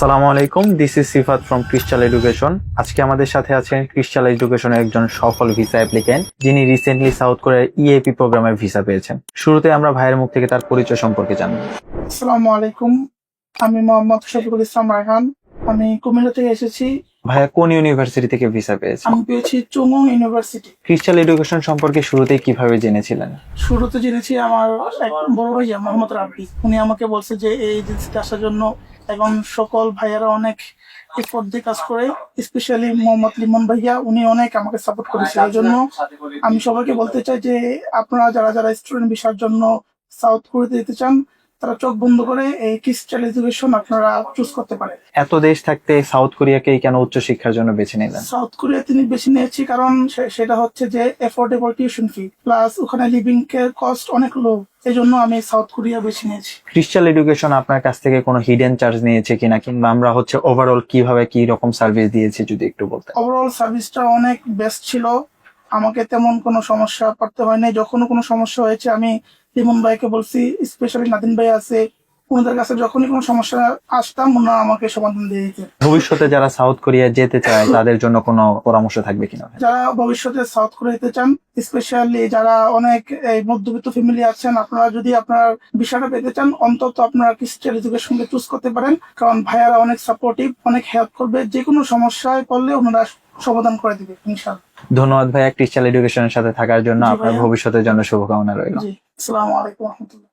সালামু আলাইকুম, this is Sifat from crystal education. আজকে আমাদের সাথে আছেন ক্রিস্টাল এডুকেশনের একজন সফল ভিসা অ্যাপ্লিক্যান্ট, যিনি রিসেন্টলি সাউথ কোরিয়ার ইএপি প্রোগ্রামের ভিসা পেয়েছেন। শুরুতে আমরা ভাইয়ের মুখ থেকে তার পরিচয় সম্পর্কে জানব। আসসালামু আলাইকুম, আমি মোহাম্মদ শফিকুল ইসলাম রায়হান। আমি কুমিল্লা থেকে এসেছি। ভাইয়া কোন ইউনিভার্সিটি থেকে ভিসা পেয়েছেন? আমি পেয়েছি চুংং ইউনিভার্সিটি। ক্রিস্টাল এডুকেশন সম্পর্কে শুরুতেই কিভাবে জেনেছিলেন? শুরুতে জেনেছি আমার এক বড় ভাইয়া মোহাম্মদ রাব্বি, উনি আমাকে বলছে যে এই এজেন্সিতে আসার জন্য। এখন সকল ভাইয়ারা অনেক এফোর্ট দিয়ে কাজ করে, স্পেশালি মোহাম্মদ লিমন ভাইয়া, উনি অনেক আমাকে সাপোর্ট করেছে। এই জন্য আমি সবাইকে বলতে চাই যে আপনারা যারা যারা স্টুডেন্ট ভিসার জন্য সাউথ কোরিয়াতে যেতে চান, তারা চোখ বন্ধ করে এই ক্রিস্টাল এডুকেশন আপনারা চুজ করতে পারে। এত দেশ থাকতে সাউথ কোরিয়াকেই কেন উচ্চশিক্ষার জন্য বেছে নিলেন? সাউথ কোরিয়া তিনি বেছে নিয়েছি কারণ সেটা হচ্ছে যে এফোর্ডেবল টিউশন ফি, প্লাস ওখানে লিভিং এর কস্ট অনেক লো। এই জন্য আমি সাউথ কোরিয়া বেছে নিয়েছি। ক্রিস্টাল এডুকেশন আপনার কাছ থেকে কোনো হিডেন চার্জ নিয়েছে কিনা, কিংবা আমরা ওভারঅল কিভাবে কি রকম সার্ভিস দিয়েছি যদি একটু বলতেন। ওভারঅল সার্ভিসটা অনেক বেস্ট ছিল, আমাকে তেমন কোনো সমস্যা পড়তে হয় নাই। যখনও কোনো সমস্যা হয়েছে আমি লিমন ভাইকে বলছি, স্পেশালি নাদিন ভাই আছে, ওনাদের কাছে যখনই কোনো সমস্যা আসতাম ওনারা আমাকে সমাধান দিয়ে দিতেন। ভবিষ্যতে যারা সাউথ কোরিয়া যেতে চায় তাদের জন্য কোনো পরামর্শ থাকবে কিনা? যারা ভবিষ্যতে সাউথ কোরিয়া যেতে চান, স্পেশালি যারা অনেক এই মধ্যবিত্ত ফ্যামিলি আছেন, আপনারা যদি আপনার বিষয়টা পেতে চান, অন্তত আপনারা ক্রিস্টাল এডুকেশনকে চুজ করতে পারেন। কারণ ভাইয়ারা অনেক সাপোর্টিভ, অনেক হেল্প করবে, যে কোনো সমস্যায় পড়লে ওনারা সমাধান করে দিবে ইনশাআল্লাহ। ধন্যবাদ ভাইয়া ক্রিস্টাল এডুকেশনের সাথে থাকার জন্য। আপনার ভবিষ্যতের জন্য শুভকামনা রইল। জি, আসসালামু আলাইকুম ওয়া রাহমাতুল্লাহ।